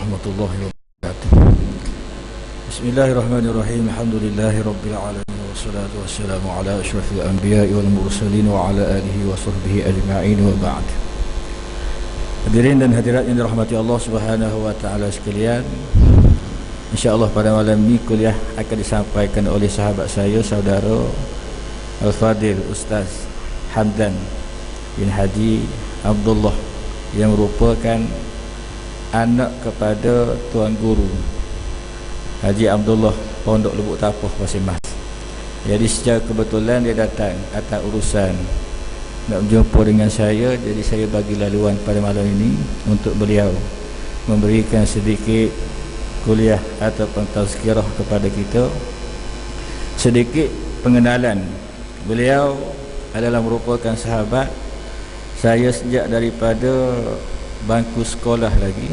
warahmatullahi wabarakatuh. Bismillahirrahmanirrahim. Alhamdulillahi rabbil alamin wassalatu wassalamu ala asyrafil anbiya'i wal mursalin wa ala alihi wa sahbihi ajma'in wa ba'd. Hadirin dan hadirat yang dirahmati Allah Subhanahu wa taala sekalian, insyaallah pada malam ini kuliah akan disampaikan oleh sahabat saya, saudara Al-Fadil Ustaz Hamdan bin Haji Abdullah, yang merupakan anak kepada Tuan Guru Haji Abdullah Pondok Lubuk Tapoh Pasir Mas. Jadi secara kebetulan dia datang atas urusan nak berjumpa dengan saya, jadi saya bagi laluan pada malam ini untuk beliau memberikan sedikit kuliah ataupun tazkirah kepada kita, sedikit pengenalan. Beliau adalah merupakan sahabat saya sejak daripada bangku sekolah lagi.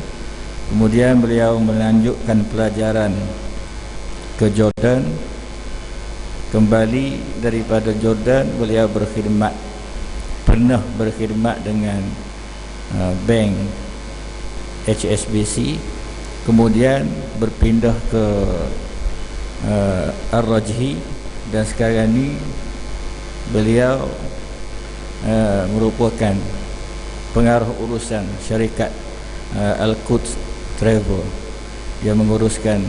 Kemudian beliau melanjutkan pelajaran ke Jordan. Kembali daripada Jordan, beliau berkhidmat, pernah berkhidmat dengan bank HSBC, kemudian berpindah ke Ar-Rajhi, dan sekarang ni beliau merupakan pengarah urusan syarikat Al-Quds Travel yang menguruskan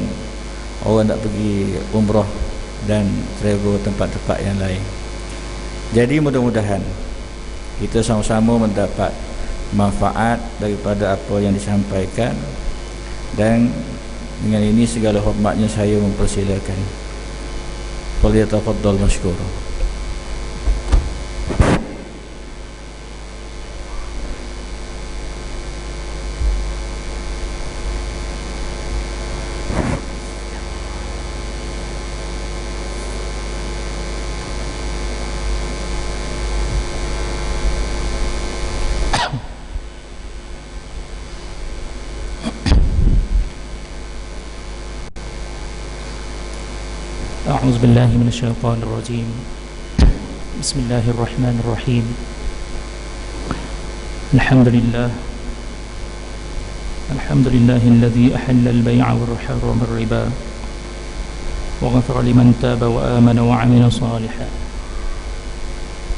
orang nak pergi umrah dan travel tempat-tempat yang lain. Jadi mudah-mudahan kita sama-sama mendapat manfaat daripada apa yang disampaikan, dan dengan ini segala hormatnya saya mempersilakan. Falyatafaddal mashkur. أعوذ بالله من الشيطان الرجيم. بسم الله الرحمن الرحيم. الحمد لله الذي أحل البيع وحرم الربا وغفر لمن تاب وآمن وعمل صالحا.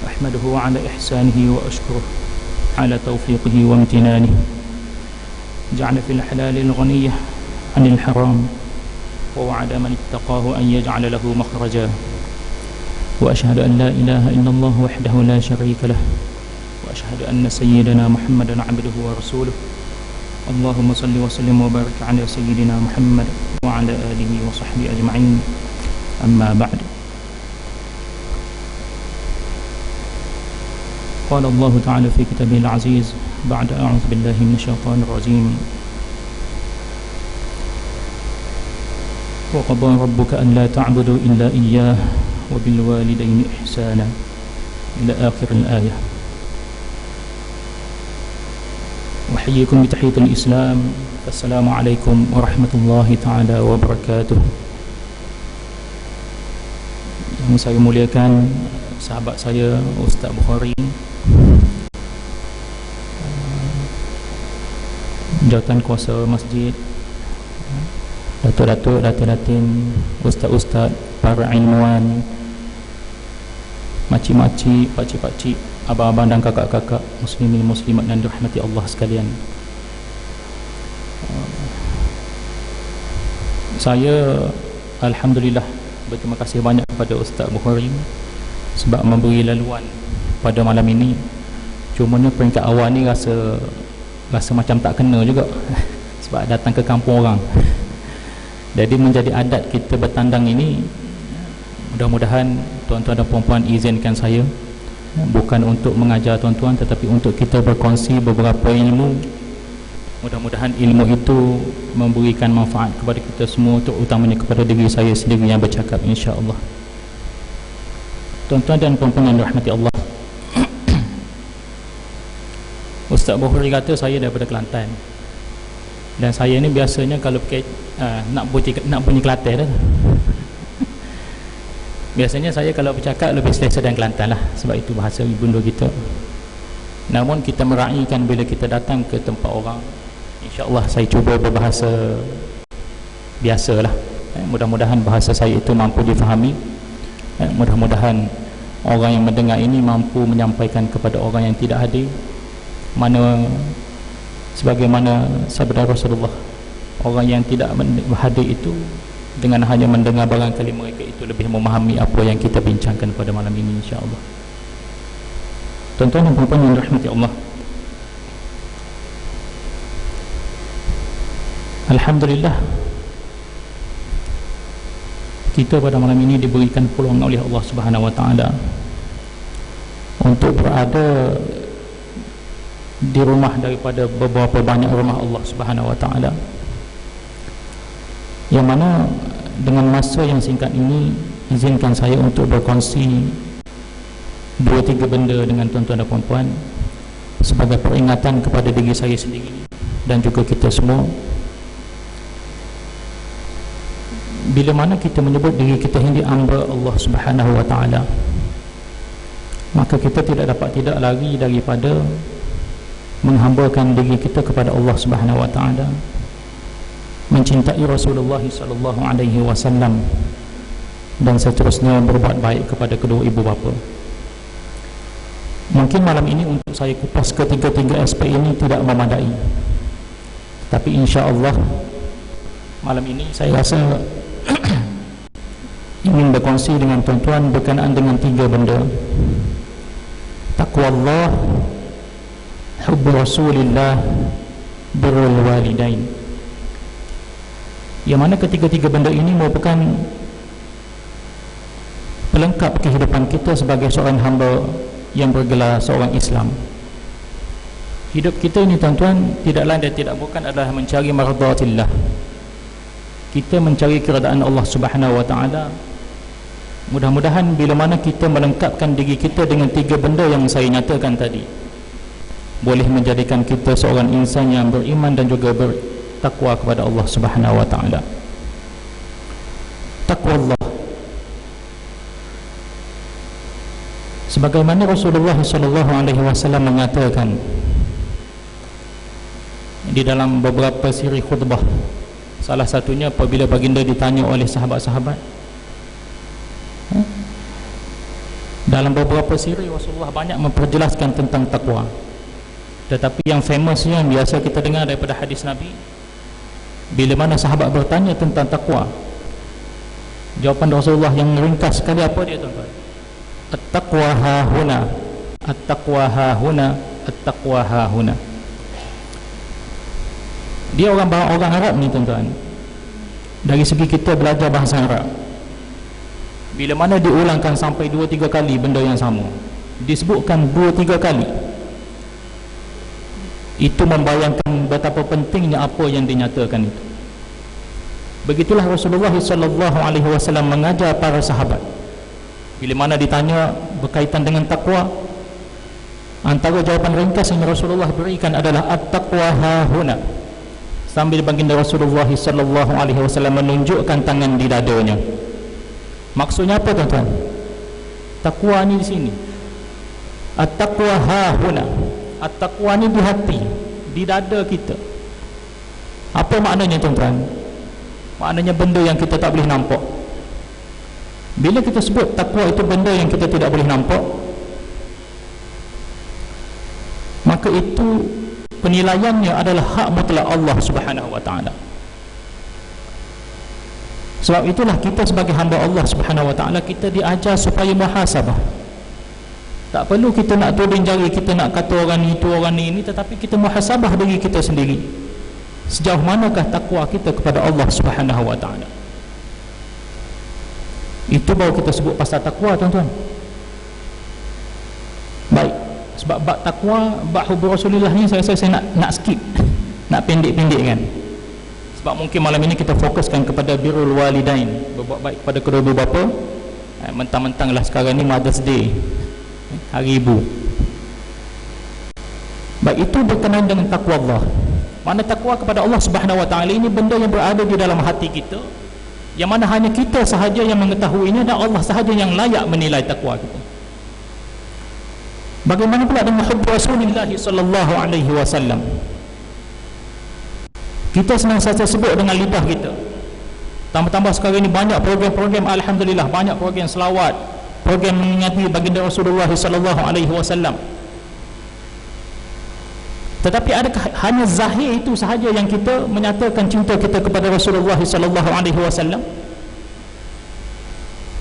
أحمده على إحسانه وأشكره على توفيقه وامتنانه. جعل في الحلال الغنية عن الحرام، ووعد من اتقاه أن يجعل له مخرجا. وأشهد أن لا إله إلا الله وحده لا شريك له، وأشهد أن سيدنا محمدا عبده ورسوله. اللهم صل وسلم وبارك على سيدنا محمد وعلى آله وصحبه أجمعين. أما بعد، قال الله تعالى في كتابه العزيز بعد أعوذ بالله من الشيطان الرجيم: وقضى ربك ألا تعبدوا إلا إياه وبالوالدين إحسانا إلى آخر الآية. أحييكم بتحية الإسلام، السلام عليكم ورحمة الله تعالى وبركاته. Yang saya muliakan sahabat saya Ustaz Bukhari, jawatan kuasa masjid, datuk-datuk, datin-datin, ustaz-ustaz, para ilmuwan, makcik-makcik, pakcik-pakcik, abang-abang dan kakak-kakak, muslimin muslimat dan dirahmati Allah sekalian. Saya alhamdulillah berterima kasih banyak kepada Ustaz Bukhari sebab memberi laluan pada malam ini. Cumanya peringkat awal ni rasa macam tak kena juga sebab datang ke kampung orang. Jadi menjadi adat kita bertandang ini, mudah-mudahan tuan-tuan dan puan-puan izinkan saya, bukan untuk mengajar tuan-tuan, tetapi untuk kita berkongsi beberapa ilmu. Mudah-mudahan ilmu itu memberikan manfaat kepada kita semua, terutamanya kepada diri saya sendiri yang bercakap, insya-Allah. Tuan-tuan dan puan-puan yang dirahmati Allah, Ustaz Bukhari kata saya daripada Kelantan, dan saya ni biasanya kalau nak bunyi Kelantan dah. Biasanya saya kalau bercakap lebih selesa dan Kelantan lah, sebab itu bahasa ibunda kita. Namun kita meraihkan bila kita datang ke tempat orang InsyaAllah saya cuba berbahasa biasalah. Mudah-mudahan bahasa saya itu mampu difahami. Mudah-mudahan orang yang mendengar ini mampu menyampaikan kepada orang yang tidak hadir, mana sebagaimana sabda Rasulullah, orang yang tidak hadir itu dengan hanya mendengar barangkali mereka itu lebih memahami apa yang kita bincangkan pada malam ini, insya-Allah. Tuan-tuan dan puan-puan yang dirahmati Allah, alhamdulillah kita pada malam ini diberikan peluang oleh Allah Subhanahu wa taala untuk berada di rumah daripada beberapa banyak rumah Allah Subhanahu wa taala, yang mana dengan masa yang singkat ini izinkan saya untuk berkongsi 2-3 benda dengan tuan-tuan dan puan-puan sebagai peringatan kepada diri saya sendiri dan juga kita semua. Bila mana kita menyebut diri kita ini hamba Allah Subhanahu wa taala, maka kita tidak dapat tidak lari daripada menghambakan diri kita kepada Allah Subhanahu wa taala, mencintai Rasulullah sallallahu alaihi wasallam, dan seterusnya berbuat baik kepada kedua ibu bapa. Mungkin malam ini untuk saya kupas ketiga-tiga aspek ini tidak memadai, tapi insya-Allah malam ini saya rasa ingin berkongsi dengan tuan-tuan berkenaan dengan 3 benda: taqwa Allah, hubbu Rasulillah, birrul walidain. Yang mana ketiga-tiga benda ini merupakan pelengkap kehidupan kita sebagai seorang hamba yang bergelar seorang Islam. Hidup kita ini tuan-tuan tidak lain dan tidak bukan adalah mencari mardatillah. Kita mencari keredaan Allah Subhanahu wa taala. Mudah-mudahan bila mana kita melengkapkan diri kita dengan 3 benda yang saya nyatakan tadi, boleh menjadikan kita seorang insan yang beriman dan juga bertakwa kepada Allah Subhanahu wa taala. Takwa Allah, sebagaimana Rasulullah sallallahu alaihi wasallam mengatakan di dalam beberapa siri khutbah, salah satunya apabila baginda ditanya oleh sahabat-sahabat. Dalam beberapa siri Rasulullah banyak memperjelaskan tentang takwa, tetapi yang famousnya yang biasa kita dengar daripada hadis Nabi, bila mana sahabat bertanya tentang takwa, jawapan Rasulullah yang ringkas sekali apa dia tuan-tuan? At-taqwa hahuna, at-taqwa hahuna, at-taqwa hahuna. Dia orang Arab ni tuan-tuan. Dari segi kita belajar bahasa Arab, bila mana diulangkan sampai 2-3 kali benda yang sama, disebutkan 2-3 kali, itu membayangkan betapa pentingnya apa yang dinyatakan itu. Begitulah Rasulullah sallallahu alaihi wasallam mengajar para sahabat. Bila mana ditanya berkaitan dengan takwa, antara jawapan ringkas yang Rasulullah berikan adalah at-taqwa hahuna, sambil baginda Rasulullah sallallahu alaihi wasallam menunjukkan tangan di dadanya. Maksudnya apa tuan-tuan? Takwa ni di sini. At-taqwa hahuna. At-taqwa ni di hati, di dada kita. Apa maknanya tuan-tuan? Maknanya benda yang kita tak boleh nampak. Bila kita sebut takwa itu benda yang kita tidak boleh nampak, maka itu penilaiannya adalah hak mutlak Allah Subhanahu wa taala. Sebab itulah kita sebagai hamba Allah Subhanahu wa taala, kita diajar supaya muhasabah. Tak perlu kita nak tuding jari, kita nak kata orang ni itu orang ni ini, tetapi kita muhasabah diri kita sendiri. Sejauh manakah takwa kita kepada Allah Subhanahu wa taala? Itu baru kita sebut pasal takwa tuan-tuan. Baik, sebab bab takwa, bab hubbu Rasulillah ni saya nak skip, nak pendek-pendekkan. Sebab mungkin malam ini kita fokuskan kepada birrul walidain, berbuat baik kepada kedua ibu bapa. Mentang-mentang lah sekarang ni Mother's Day, hari ibu. Baik, itu berkenaan dengan takwa Allah. Mana takwa kepada Allah Subhanahu wa taala ini benda yang berada di dalam hati kita, yang mana hanya kita sahaja yang mengetahuinya, dan Allah sahaja yang layak menilai takwa kita. Bagaimana pula dengan hubbu Rasulullah sallallahu alaihi wasallam? Kita senantiasa sebut dengan lidah kita. Tambah-tambah sekarang ini banyak program-program, alhamdulillah, banyak program selawat, program mengingati baginda Rasulullah sallallahu alaihi wasallam. Tetapi adakah hanya zahir itu sahaja yang kita menyatakan cinta kita kepada Rasulullah sallallahu alaihi wasallam?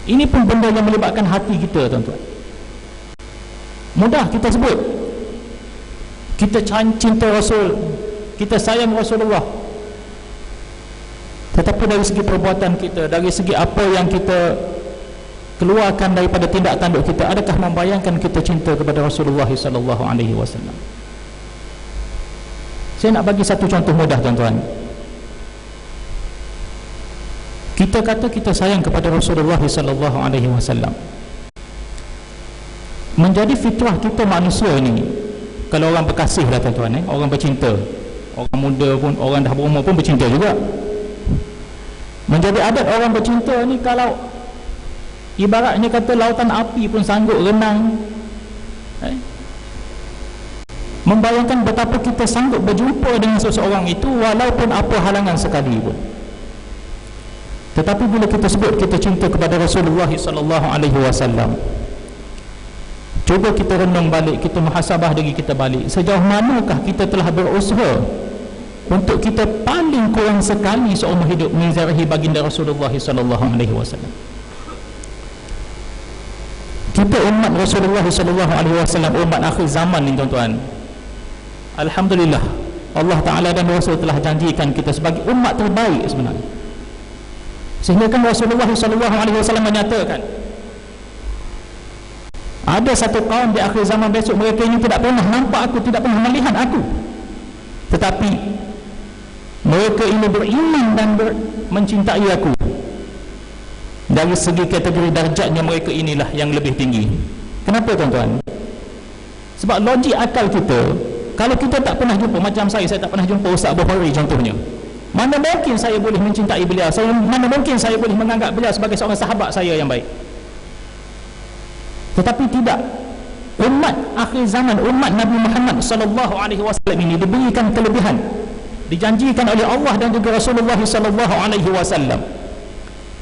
Ini pun benda yang melibatkan hati kita, tuan-tuan. Mudah kita sebut kita cinta Rasul, kita sayang Rasulullah, tetapi dari segi perbuatan kita, dari segi apa yang kita keluarkan daripada tindak tanduk kita, adakah membayangkan kita cinta kepada Rasulullah sallallahu alaihi wasallam? Saya nak bagi satu contoh mudah, tuan-tuan. Kita kata kita sayang kepada Rasulullah sallallahu alaihi wasallam. Menjadi fitrah kita manusia ni, kalau orang berkasih lah, tuan-tuan, orang bercinta, orang muda pun, orang dah berumur pun bercinta juga. Menjadi adat orang bercinta ni, kalau ibaratnya kata lautan api pun sanggup renang, membayangkan betapa kita sanggup berjumpa dengan seseorang itu walaupun apa halangan sekali pun. Tetapi bila kita sebut kita cinta kepada Rasulullah sallallahu alaihi wasallam, cuba kita renung balik, kita muhasabah diri kita balik, sejauh manakah kita telah berusaha untuk kita paling kurang sekali seumur hidup menzarahi baginda Rasulullah sallallahu alaihi wasallam. Kita umat Rasulullah sallallahu alaihi wasallam, umat akhir zaman ni, tuan-tuan. Alhamdulillah, Allah Taala dan Rasul telah janjikan kita sebagai umat terbaik sebenarnya. Sehingga kan Rasulullah sallallahu alaihi wasallam menyatakan, ada satu kaum di akhir zaman besok, mereka ini tidak pernah nampak aku, tidak pernah melihat aku, tetapi mereka ini beriman dan mencintai aku. Dari segi kategori darjatnya, mereka inilah yang lebih tinggi. Kenapa, tuan-tuan? Sebab logik akal kita, kalau kita tak pernah jumpa, macam saya tak pernah jumpa Ustaz Abu Hurairah contohnya, mana mungkin saya boleh mencintai beliau? Mana mungkin saya boleh menganggap beliau sebagai seorang sahabat saya yang baik? Tetapi tidak. Umat akhir zaman, umat Nabi Muhammad sallallahu alaihi wasallam ini diberikan kelebihan, dijanjikan oleh Allah dan juga Rasulullah sallallahu alaihi wasallam.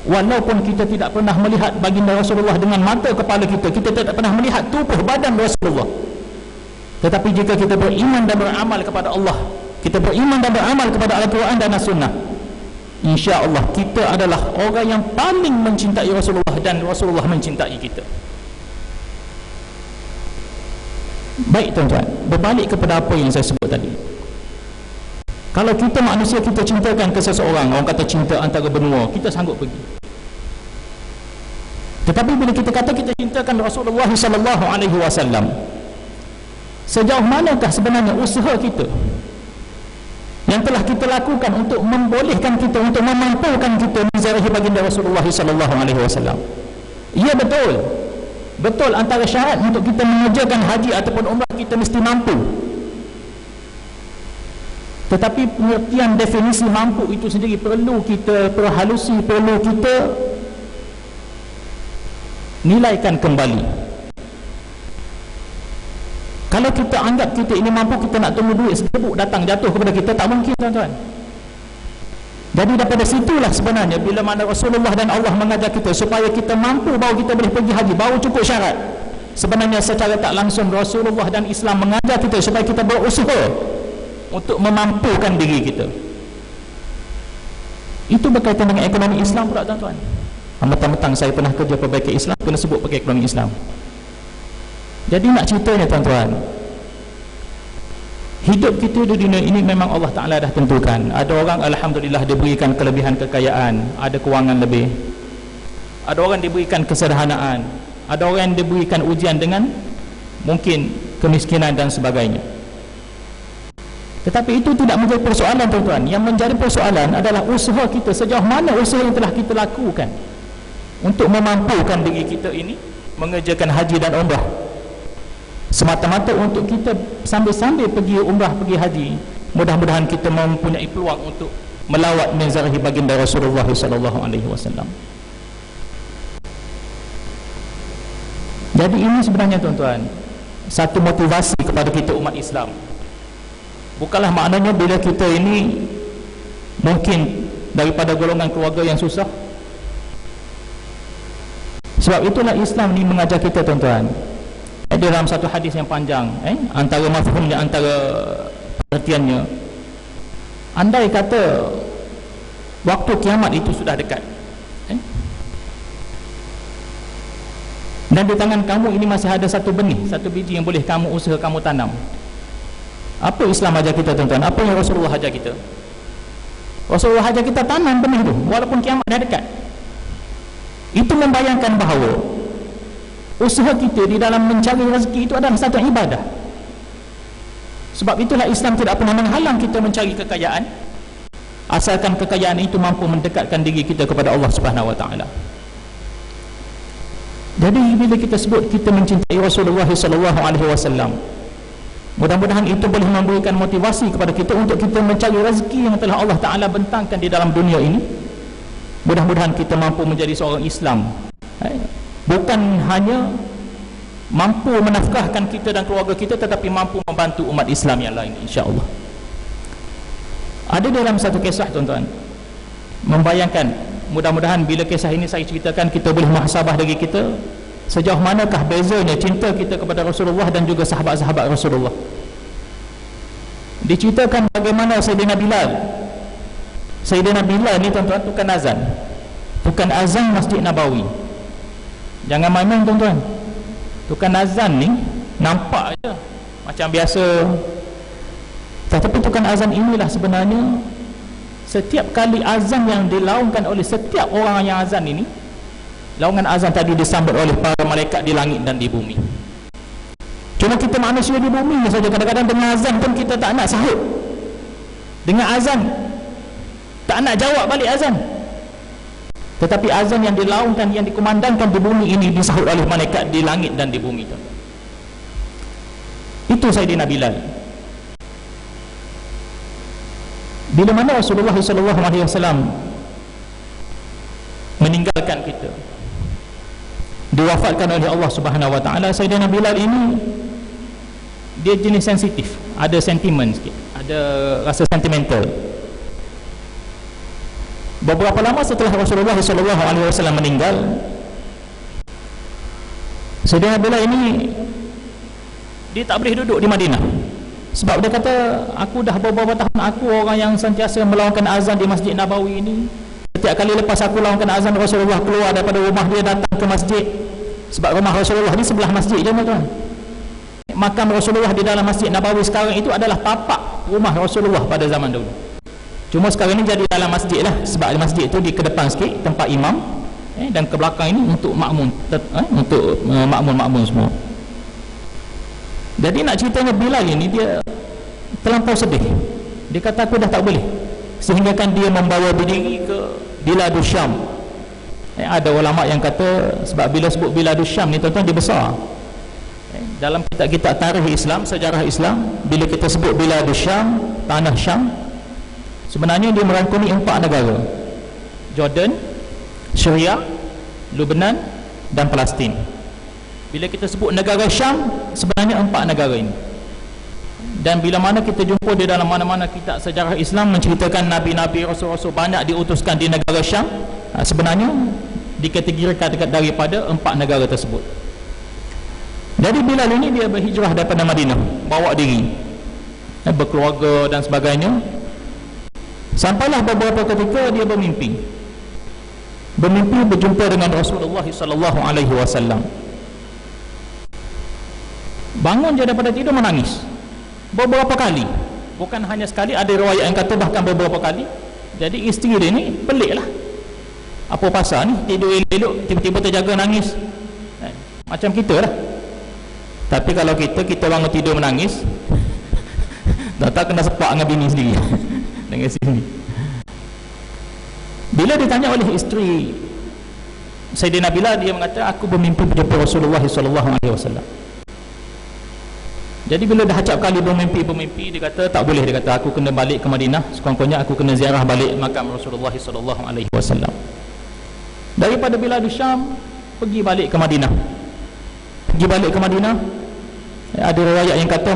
Walaupun kita tidak pernah melihat baginda Rasulullah dengan mata kepala kita, kita tidak pernah melihat tubuh badan Rasulullah, tetapi jika kita beriman dan beramal kepada Allah, kita beriman dan beramal kepada Al-Quran dan As-Sunnah, insya-Allah kita adalah orang yang paling mencintai Rasulullah dan Rasulullah mencintai kita. Baik, tuan-tuan, berbalik kepada apa yang saya sebut tadi. Kalau kita manusia, kita cintakan ke seseorang, orang kata cinta antara benua, kita sanggup pergi. Tetapi bila kita kata kita cintakan Rasulullah sallallahu alaihi wasallam, sejauh manakah sebenarnya usaha kita yang telah kita lakukan untuk membolehkan kita, untuk memampukan kita menzarahi baginda Rasulullah sallallahu alaihi wasallam? Ya, betul antara syarat untuk kita mengerjakan haji ataupun umrah, kita mesti mampu. Tetapi pengertian definisi mampu itu sendiri perlu kita perhalusi, perlu kita nilaikan kembali. Kalau kita anggap kita ini mampu, kita nak tunggu duit segebuk datang jatuh kepada kita, tak mungkin, tuan-tuan. Jadi daripada situlah sebenarnya, bila mana Rasulullah dan Allah mengajar kita supaya kita mampu baru kita boleh pergi haji, baru cukup syarat. Sebenarnya secara tak langsung Rasulullah dan Islam mengajar kita supaya kita berusaha untuk memampukan diri kita. Itu berkaitan dengan ekonomi Islam pula, tuan-tuan. Mentang-mentang saya pernah kerja perbaiki Islam, kena sebut pakai ekonomi Islam. Jadi nak ceritanya, tuan-tuan, hidup kita di dunia ini memang Allah Ta'ala dah tentukan. Ada orang alhamdulillah diberikan kelebihan kekayaan, ada kewangan lebih. Ada orang diberikan kesederhanaan, ada orang yang diberikan ujian dengan mungkin kemiskinan dan sebagainya. Tetapi itu tidak menjadi persoalan, tuan-tuan. Yang menjadi persoalan adalah usaha kita, sejauh mana usaha yang telah kita lakukan untuk memampukan diri kita ini mengerjakan haji dan umrah, semata-mata untuk kita sambil-sambil pergi umrah, pergi haji, mudah-mudahan kita mempunyai peluang untuk melawat menzarahi baginda Rasulullah sallallahu alaihi wasallam. Jadi ini sebenarnya, tuan-tuan, satu motivasi kepada kita umat Islam. Bukanlah maknanya bila kita ini mungkin daripada golongan keluarga yang susah. Sebab itulah Islam ni mengajar kita, tuan-tuan. Dalam satu hadis yang panjang, antara mafhumnya, antara pengertiannya, andai kata waktu kiamat itu sudah dekat, dan di tangan kamu ini masih ada satu benih, satu biji yang boleh kamu usaha, kamu tanam. Apa Islam ajar kita, tuan-tuan? Apa yang Rasulullah ajar kita? Rasulullah ajar kita tanam benih itu walaupun kiamat dah dekat. Itu membayangkan bahawa usaha kita di dalam mencari rezeki itu adalah satu ibadah. Sebab itulah Islam tidak pernah menghalang kita mencari kekayaan, asalkan kekayaan itu mampu mendekatkan diri kita kepada Allah Subhanahu Wa Taala. Jadi bila kita sebut kita mencintai Rasulullah sallallahu alaihi wasallam, mudah-mudahan itu boleh memberikan motivasi kepada kita untuk kita mencari rezeki yang telah Allah Taala bentangkan di dalam dunia ini. Mudah-mudahan kita mampu menjadi seorang Islam, bukan hanya mampu menafkahkan kita dan keluarga kita, tetapi mampu membantu umat Islam yang lain, insya-Allah. Ada dalam satu kisah, tuan-tuan, membayangkan, mudah-mudahan bila kisah ini saya ceritakan, kita boleh muhasabah diri kita, sejauh manakah bezanya cinta kita kepada Rasulullah dan juga sahabat-sahabat Rasulullah. Diceritakan bagaimana Sayyidina Bilal ni, tuan-tuan, tukang azan, tukang azan Masjid Nabawi. Jangan main-main, tuan-tuan. Tukang azan ni nampak aja macam biasa, tetapi tukang azan inilah sebenarnya, setiap kali azan yang dilaungkan oleh setiap orang yang azan ini, laungan azan tadi disambut oleh para malaikat di langit dan di bumi. Cuma kita manusia di bumi saja, kadang-kadang dengan azan pun kita tak nak sahut. Dengan azan tak nak jawab balik azan. Tetapi azan yang dilaungkan, yang dikumandangkan di bumi ini disahut oleh malaikat di langit dan di bumi. Itu Sayyidina Bilal. Bila mana Rasulullah SAW meninggalkan kita, diwafatkan oleh Allah Subhanahu Wa Taala, Sayyidina Bilal ini dia jenis sensitif, ada sentimen sikit, ada rasa sentimental. Beberapa lama setelah Rasulullah SAW meninggal, Sayyidina Bilal ini dia tak boleh duduk di Madinah. Sebab dia kata, aku dah beberapa tahun aku orang yang sentiasa melaungkan azan di Masjid Nabawi ini. Setiap kali lepas aku laungkan azan, Rasulullah keluar daripada rumah dia datang ke masjid. Sebab rumah Rasulullah ni sebelah masjid je, tuan-tuan. Makam Rasulullah di dalam Masjid Nabawi sekarang itu adalah tapak rumah Rasulullah pada zaman dulu. Cuma sekarang ni jadi dalam masjid lah, sebab masjid itu di kedepan sikit tempat imam, dan ke belakang ini untuk makmum, untuk makmum-makmum semua. Jadi nak ceritanya Bilal ini, dia terlampau sedih. Dia kata, aku dah tak boleh, sehingga kan dia membawa berdiri ke Biladus Syam. Ada ulama yang kata, sebab bila sebut Biladus Syam ni, tuan-tuan, dia besar. Dalam kitab-kitab tarikh Islam, sejarah Islam, bila kita sebut Biladus Syam, tanah Syam, sebenarnya dia merangkumi 4 negara: Jordan, Syria, Lebanon dan Palestin. Bila kita sebut negara Syam, sebenarnya 4 negara ini. Dan bila mana kita jumpa di dalam mana-mana kitab sejarah Islam menceritakan Nabi-Nabi, Rasul-Rasul banyak diutuskan di negara Syam, sebenarnya dikategorikan daripada 4 negara tersebut. Jadi Bilal ini dia berhijrah daripada Madinah, bawa diri, berkeluarga dan sebagainya. Sampailah beberapa ketika dia bermimpi berjumpa dengan Rasulullah sallallahu alaihi wasallam. Bangun je daripada tidur menangis beberapa kali, bukan hanya sekali, ada riwayat yang kata bahkan beberapa kali. Jadi isteri dia ni pelik lah, apa pasal ni tidur elok tiba-tiba terjaga nangis, macam kita lah. Tapi kalau kita bangun tidur menangis, tak kena sepak dengan bini sendiri dengan sini. Bila ditanya oleh isteri Sayyidina Bilal, dia mengata, aku bermimpi berjumpa Rasulullah SAW. Jadi bila dah acap kali bermimpi, dia kata tak boleh, dia kata aku kena balik ke Madinah, sekurang-kurangnya aku kena ziarah balik makam Rasulullah SAW. Daripada Biladus Syam pergi balik ke Madinah. Ada riwayat yang kata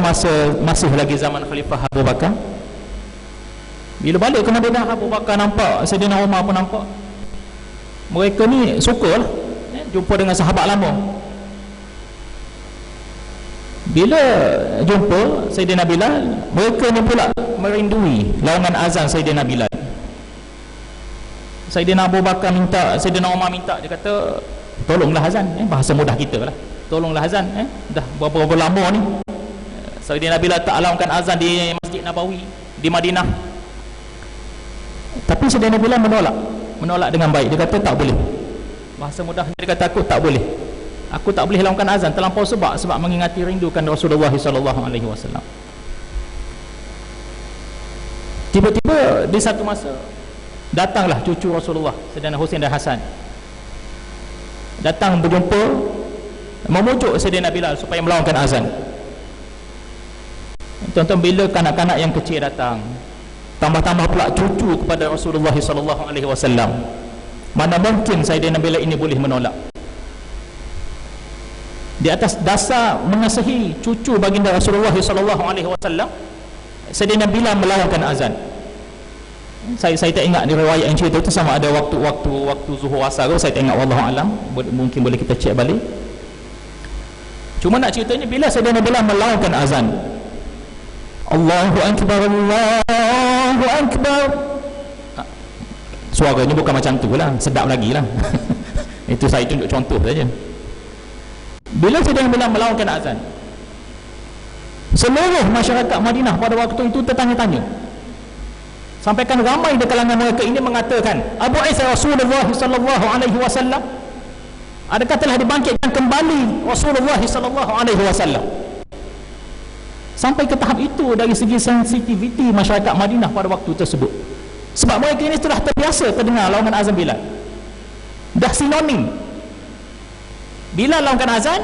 masih lagi zaman Khalifah Abu Bakar. Bila balik ke Madinah, Abu Bakar nampak, Sayyidina Umar pun nampak, mereka ni suka lah jumpa dengan sahabat lama. Bila jumpa Sayyidina Bilal, mereka ni pula merindui laungan azan Sayyidina Bilal. Sayyidina Abu Bakar minta, Sayyidina Umar minta, dia kata tolonglah azan, bahasa mudah kita lah, tolonglah azan, dah berapa lama ni Sayyidina Bilal tak launkan azan di Masjid Nabawi di Madinah. Tapi Sayyidina Bilal menolak dengan baik. Dia kata tak boleh, bahasa mudah dia kata aku tak boleh launkan azan terlampau sebab mengingati rindukan Rasulullah SAW. Tiba-tiba di satu masa datanglah cucu Rasulullah, Sayyidina Husain dan Hasan, datang berjumpa, memujuk Sayyidina Bilal supaya melaungkan azan. Tuan-tuan, bila kanak-kanak yang kecil datang, tambah-tambah pula cucu kepada Rasulullah SAW, mana mungkin Sayyidina Bilal ini boleh menolak? Di atas dasar mengasihi cucu baginda Rasulullah SAW, Sayyidina Bilal melaungkan azan. Saya tak ingat di riwayat yang cerita itu sama ada waktu zuhur asar, saya tak ingat, wallahu alam, mungkin boleh kita cek balik. Cuma nak ceritanya, bila Sayyidina Bilal melaungkan azan, Allahu Akbar, Allahu Akbar, suaranya bukan macam tu lah, sedap lagi lah. Itu saya tunjuk contoh saja. Bila Sayyidina Bilal melaungkan azan, seluruh masyarakat Madinah pada waktu itu tertanya-tanya, sampaikan ramai di kalangan mereka ini mengatakan, Abu Isa Rasulullah SAW, adakah telah dibangkitkan kembali Rasulullah SAW? Sampai ke tahap itu dari segi sensitiviti masyarakat Madinah pada waktu tersebut. Sebab mereka ini sudah terbiasa terdengar laungan azan Bilal, dah sinonim. Bila laungan azan,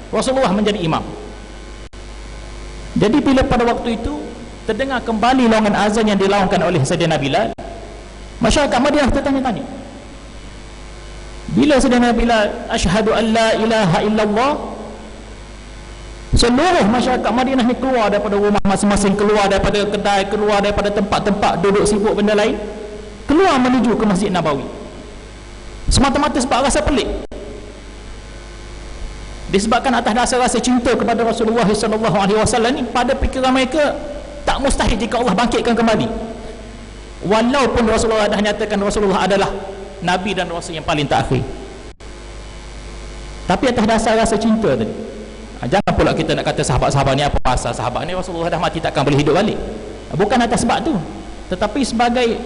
Rasulullah menjadi imam. Jadi bila pada waktu itu terdengar kembali laungan azan yang dilaungkan oleh Sayyidina Bilal, masyarakat Madinah tertanya-tanya. Bila Sayyidina Bilal asyhadu an la ilaha illallah, seluruh masyarakat Madinah ni keluar daripada rumah masing-masing, keluar daripada kedai, keluar daripada tempat-tempat duduk sibuk benda lain, keluar menuju ke Masjid Nabawi, semata-mata sebab rasa pelik. Disebabkan atas dasar rasa cinta kepada Rasulullah SAW ni, pada fikiran mereka tak mustahil jika Allah bangkitkan kembali, walaupun Rasulullah dah nyatakan Rasulullah adalah Nabi dan Rasul yang paling terakhir. Tapi atas dasar rasa cinta tadi, jangan pula kita nak kata sahabat-sahabat ni apa pasal, sahabat ni Rasulullah dah mati takkan boleh hidup balik. Bukan atas sebab tu, tetapi sebagai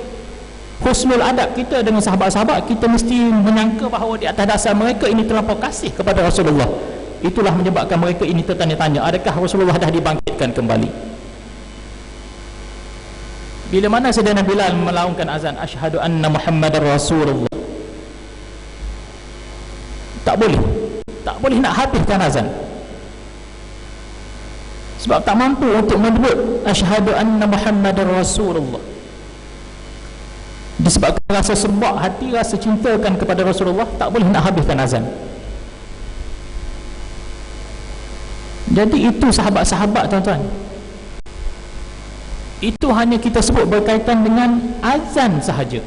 husnul adab kita dengan sahabat-sahabat, kita mesti menyangka bahawa di atas dasar mereka ini terlampau kasih kepada Rasulullah. Itulah menyebabkan mereka ini tertanya-tanya, adakah Rasulullah dah dibangkitkan kembali? Bila mana Sayyidina Bilal melaungkan azan asyhadu anna Muhammadar Rasulullah, tak boleh nak habiskan azan, sebab tak mampu untuk menyebut asyhadu anna Muhammadar Rasulullah. Disebabkan rasa sebab hati, rasa cintakan kepada Rasulullah, tak boleh nak habiskan azan. Jadi itu sahabat-sahabat, tuan-tuan. Itu hanya kita sebut berkaitan dengan azan sahaja,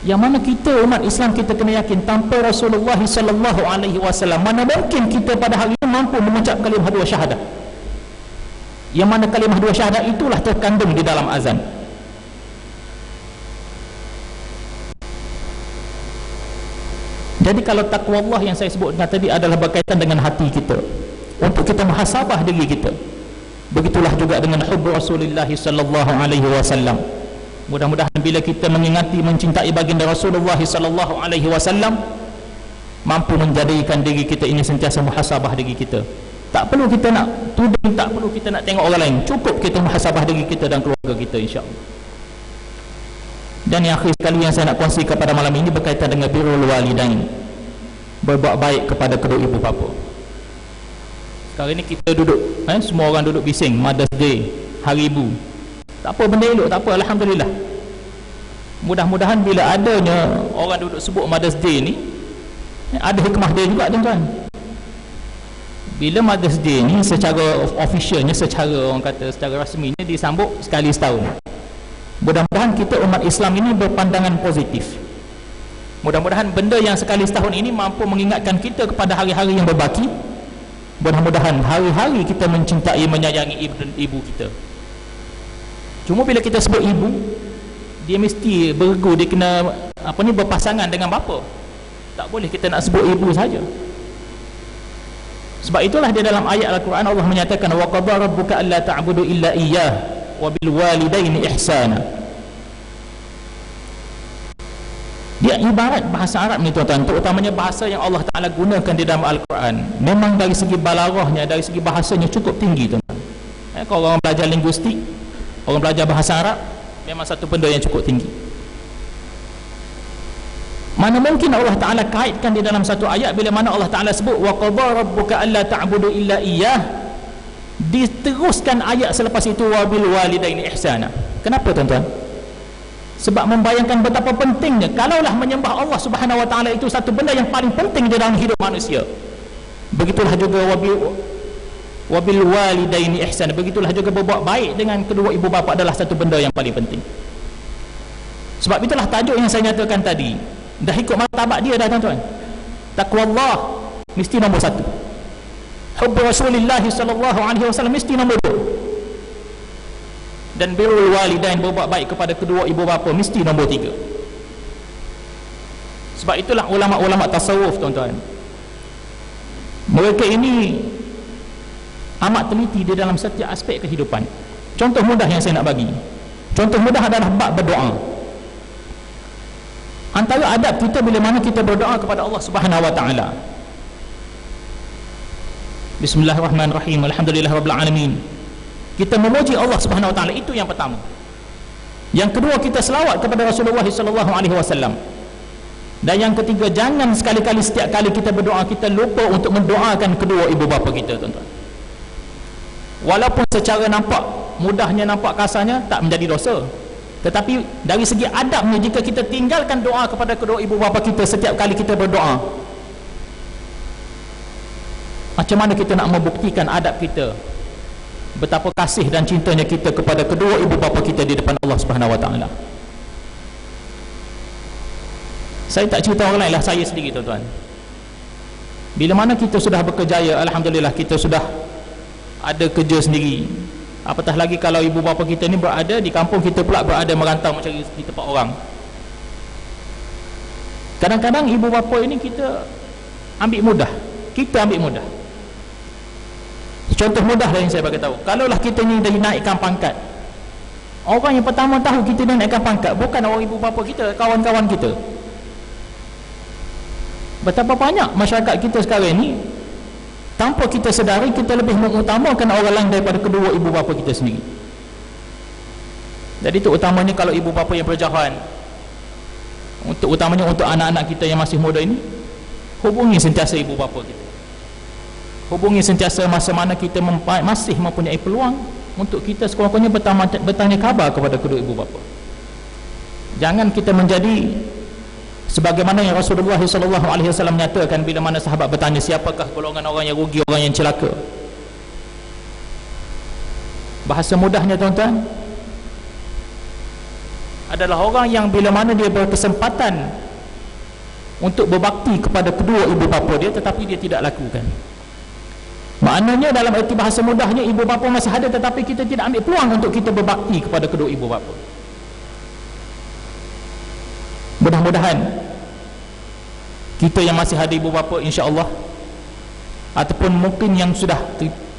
yang mana kita umat Islam kita kena yakin tanpa Rasulullah SAW mana mungkin kita pada hari ini mampu mengucap kalimah dua syahadah, yang mana kalimah dua syahadah itulah terkandung di dalam azan. Jadi kalau takwa Allah yang saya sebutkan tadi adalah berkaitan dengan hati kita, untuk kita muhasabah diri kita. Begitulah juga dengan hubbu Rasulullah SAW. Mudah-mudahan bila kita mengingati, mencintai baginda Rasulullah SAW, mampu menjadikan diri kita ini sentiasa muhasabah diri kita. Tak perlu kita nak tuding, tak perlu kita nak tengok orang lain, cukup kita muhasabah diri kita dan keluarga kita, insya-Allah. Dan yang akhir sekali yang saya nak kongsi pada malam ini berkaitan dengan birrul walidain, berbuat baik kepada kedua ibu bapa. Sekarang ini kita duduk, semua orang duduk bising Mother's Day, Hari Ibu. Tak apa, benda elok, tak apa, alhamdulillah. Mudah-mudahan bila adanya orang duduk sebut Mother's Day ni, ada hikmah dia juga, tuan-tuan. Bila Mother's Day ni secara officialnya, secara orang kata secara rasminya disambut sekali setahun. Mudah-mudahan kita umat Islam ini berpandangan positif. Mudah-mudahan benda yang sekali setahun ini mampu mengingatkan kita kepada hari-hari yang berbaki. Mudah-mudahan hari-hari kita mencintai, menyayangi ibu kita. Cuma bila kita sebut ibu, dia mesti bergu, dia kena berpasangan dengan bapa. Tak boleh kita nak sebut ibu saja. Sebab itulah dia dalam ayat Al-Quran Allah menyatakan wa qadara rabbuka alla ta'budu illa iyyah wa bil walidaini ihsana. Dia ibarat bahasa Arab ni tuan-tuan, terutamanya bahasa yang Allah Ta'ala gunakan di dalam Al-Quran, memang dari segi balarahnya, dari segi bahasanya cukup tinggi tuan-tuan. Kalau orang belajar linguistik, orang belajar bahasa Arab, memang satu benda yang cukup tinggi. Mana mungkin Allah Ta'ala kaitkan di dalam satu ayat bila mana Allah Ta'ala sebut wa qadara rabbuka alla ta'budu illa iyyah, diteruskan ayat selepas itu wa bil walidaini ihsana. Kenapa tuan-tuan? Sebab membayangkan betapa pentingnya, kalaulah menyembah Allah Subhanahu wa Ta'ala itu satu benda yang paling penting di dalam hidup manusia, begitulah juga wabil walidaini ihsana, begitulah juga berbuat baik dengan kedua ibu bapa adalah satu benda yang paling penting. Sebab itulah tajuk yang saya nyatakan tadi, dah ikut martabat dia dah tuan-tuan. Taqwa Allah mesti nombor satu, hubbu Rasulillah sallallahu alaihi wasallam mesti nombor dua, dan birrul walidain, berbuat baik kepada kedua ibu bapa, mesti nombor tiga. Sebab itulah ulama-ulama tasawuf tuan-tuan, mereka ini amat teliti di dalam setiap aspek kehidupan. Contoh mudah yang saya nak bagi, contoh mudah adalah bab berdoa. Antara adab kita bila mana kita berdoa kepada Allah Subhanahu wa Ta'ala, Bismillahirrahmanirrahim, alhamdulillahirabbil alamin, kita memuji Allah Subhanahu wa Ta'ala, itu yang pertama. Yang kedua, kita selawat kepada Rasulullah sallallahu alaihi wasallam. Dan yang ketiga, jangan sekali-kali setiap kali kita berdoa kita lupa untuk mendoakan kedua ibu bapa kita tuan-tuan. Walaupun secara nampak mudahnya, nampak kasarnya, tak menjadi dosa, tetapi dari segi adabnya, jika kita tinggalkan doa kepada kedua ibu bapa kita setiap kali kita berdoa, macam mana kita nak membuktikan adab kita, betapa kasih dan cintanya kita kepada kedua ibu bapa kita di depan Allah Subhanahu wa Ta'ala. Saya tak cerita orang lain lah, saya sendiri tuan-tuan. Bila mana kita sudah berkejaya, alhamdulillah kita sudah ada kerja sendiri, apatah lagi kalau ibu bapa kita ni berada di kampung, kita pula berada merantau mencari di tempat orang. Kadang-kadang ibu bapa ini kita ambil mudah, Contoh mudah lah yang saya bagi tahu, kalaulah kita ni dah naikkan pangkat, orang yang pertama tahu kita dah naikkan pangkat bukan orang ibu bapa kita, kawan-kawan kita. Betapa banyak masyarakat kita sekarang ni, tanpa kita sedari, kita lebih mengutamakan orang lain daripada kedua ibu bapa kita sendiri. Jadi itu utamanya kalau ibu bapa yang berjauhan, utamanya untuk anak-anak kita yang masih muda ini, hubungi sentiasa ibu bapa kita. Hubungi sentiasa masa mana kita masih mempunyai peluang untuk kita sekurang-kurangnya bertanya khabar kepada kedua ibu bapa. Jangan kita menjadi sebagaimana yang Rasulullah SAW menyatakan bila mana sahabat bertanya siapakah golongan orang yang rugi, orang yang celaka. Bahasa mudahnya tuan-tuan, adalah orang yang bila mana dia berkesempatan untuk berbakti kepada kedua ibu bapa dia tetapi dia tidak lakukan. Maknanya dalam erti bahasa mudahnya, ibu bapa masih ada tetapi kita tidak ambil peluang untuk kita berbakti kepada kedua ibu bapa. Mudah-mudahan kita yang masih ada ibu bapa, insya-Allah, ataupun mungkin yang sudah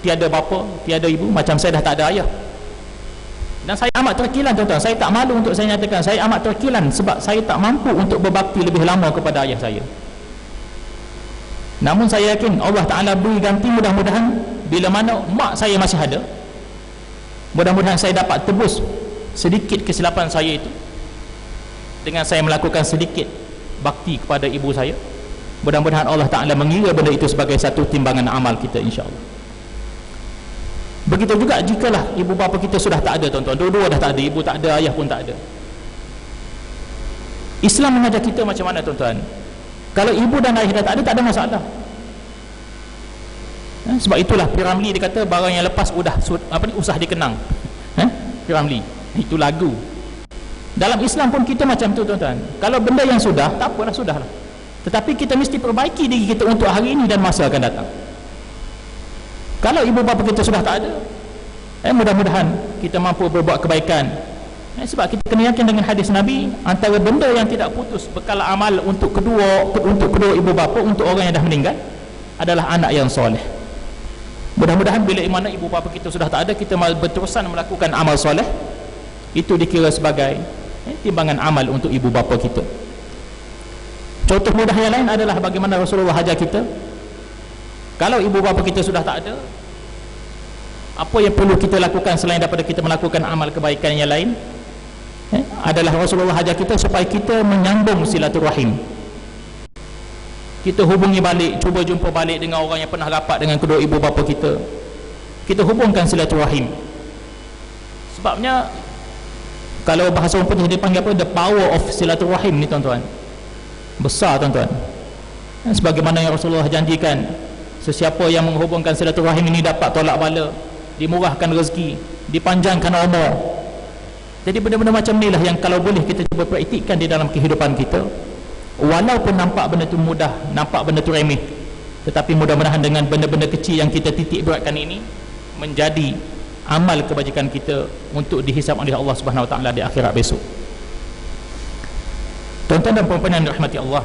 tiada bapa, tiada ibu, macam saya dah tak ada ayah, dan saya amat terkilan tuan-tuan, saya tak malu untuk saya nyatakan, saya amat terkilan sebab saya tak mampu untuk berbakti lebih lama kepada ayah saya. Namun saya yakin Allah Ta'ala beri ganti, mudah-mudahan bila mana mak saya masih ada, mudah-mudahan saya dapat tebus sedikit kesilapan saya itu dengan saya melakukan sedikit bakti kepada ibu saya. Mudah-mudahan Allah Ta'ala mengira benda itu sebagai satu timbangan amal kita, insya-Allah. Begitu juga jikalah ibu bapa kita sudah tak ada tuan-tuan, dua-dua dah tak ada, ibu tak ada, ayah pun tak ada. Islam mengajar kita macam mana tuan-tuan? Kalau ibu dan ayah dah tak ada masalah. Sebab itulah P.Ramlee dia kata barang yang lepas usah dikenang. P.Ramlee itu lagu. Dalam Islam pun kita macam tu tuan-tuan. Kalau benda yang sudah, tak apalah, sudahlah. Tetapi kita mesti perbaiki diri kita untuk hari ini dan masa akan datang. Kalau ibu bapa kita sudah tak ada, mudah-mudahan kita mampu berbuat kebaikan. Sebab kita kena yakin dengan hadis Nabi, antara benda yang tidak putus bekal amal untuk kedua ibu bapa, untuk orang yang dah meninggal, adalah anak yang soleh. Mudah-mudahan bila mana ibu bapa kita sudah tak ada, kita berterusan melakukan amal soleh, itu dikira sebagai timbangan amal untuk ibu bapa kita. Contoh mudah yang lain adalah bagaimana Rasulullah ajar kita, kalau ibu bapa kita sudah tak ada, apa yang perlu kita lakukan selain daripada kita melakukan amal kebaikan yang lain, adalah Rasulullah ajar kita supaya kita menyambung silaturahim. Kita hubungi balik, cuba jumpa balik dengan orang yang pernah rapat dengan kedua ibu bapa kita. Kita hubungkan silaturahim. Sebabnya kalau bahasa orang putih dia panggil apa, the power of silaturahim ni tuan-tuan, besar tuan-tuan. Sebagaimana yang Rasulullah janjikan, sesiapa yang menghubungkan silaturahim ini dapat tolak bala, dimurahkan rezeki, dipanjangkan umur. Jadi benda-benda macam ni lah yang kalau boleh kita cuba praktikkan di dalam kehidupan kita. Walaupun nampak benda tu mudah, nampak benda tu remeh, tetapi mudah-mudahan dengan benda-benda kecil yang kita titik beratkan ini menjadi amal kebajikan kita untuk dihisab oleh Allah Subhanahu Wa Taala di akhirat besok. Tuan-tuan dan puan-puan yang dirahmati Allah,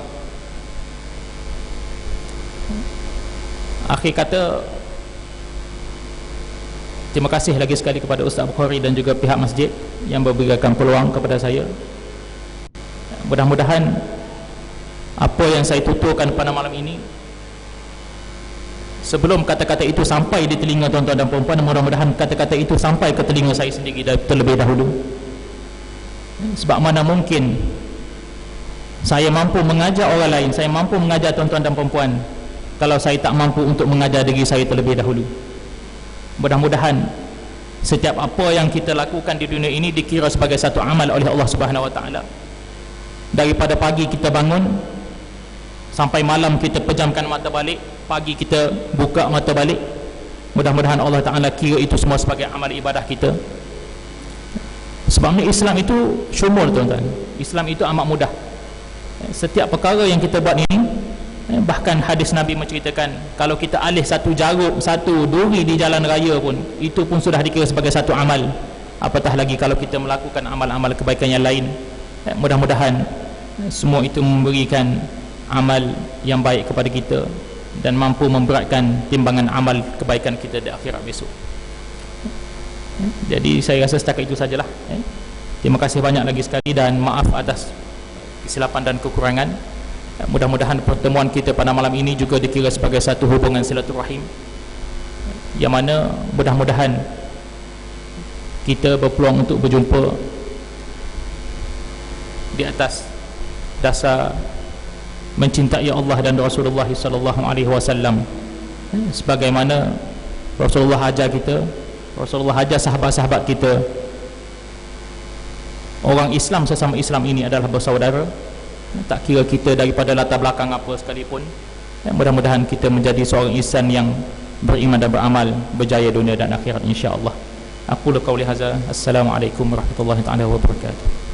akhir kata, terima kasih lagi sekali kepada Ustaz Bukhari dan juga pihak masjid yang memberikan peluang kepada saya. Mudah-mudahan apa yang saya tuturkan pada malam ini, sebelum kata-kata itu sampai di telinga tuan-tuan dan puan-puan, mudah-mudahan kata-kata itu sampai ke telinga saya sendiri terlebih dahulu. Sebab mana mungkin saya mampu mengajar orang lain, saya mampu mengajar tuan-tuan dan puan-puan, kalau saya tak mampu untuk mengajar diri saya terlebih dahulu. Mudah-mudahan setiap apa yang kita lakukan di dunia ini dikira sebagai satu amal oleh Allah Subhanahu Wa Taala. Daripada pagi kita bangun sampai malam kita pejamkan mata balik, pagi kita buka mata balik, mudah-mudahan Allah Ta'ala kira itu semua sebagai amal ibadah kita. Sebab ni Islam itu syumul tuan-tuan. Islam itu amat mudah. Setiap perkara yang kita buat ini, bahkan hadis Nabi menceritakan, kalau kita alih satu jarum, satu duri di jalan raya pun, itu pun sudah dikira sebagai satu amal. Apatah lagi kalau kita melakukan amal-amal kebaikan yang lain. Mudah-mudahan semua itu memberikan amal yang baik kepada kita dan mampu memberatkan timbangan amal kebaikan kita di akhirat besok. Jadi saya rasa setakat itu sajalah. Terima kasih banyak lagi sekali dan maaf atas kesilapan dan kekurangan. Mudah-mudahan pertemuan kita pada malam ini juga dikira sebagai satu hubungan silaturahim, yang mana mudah-mudahan kita berpeluang untuk berjumpa di atas dasar mencintai Allah dan Rasulullah sallallahu alaihi wasallam, sebagaimana Rasulullah ajar kita, Rasulullah ajar sahabat-sahabat kita, orang Islam sesama Islam ini adalah bersaudara, tak kira kita daripada latar belakang apa sekalipun. Mudah-mudahan kita menjadi seorang insan yang beriman dan beramal, berjaya dunia dan akhirat insya-Allah. Aku qauli hadza, assalamualaikum warahmatullahi taala wabarakatuh.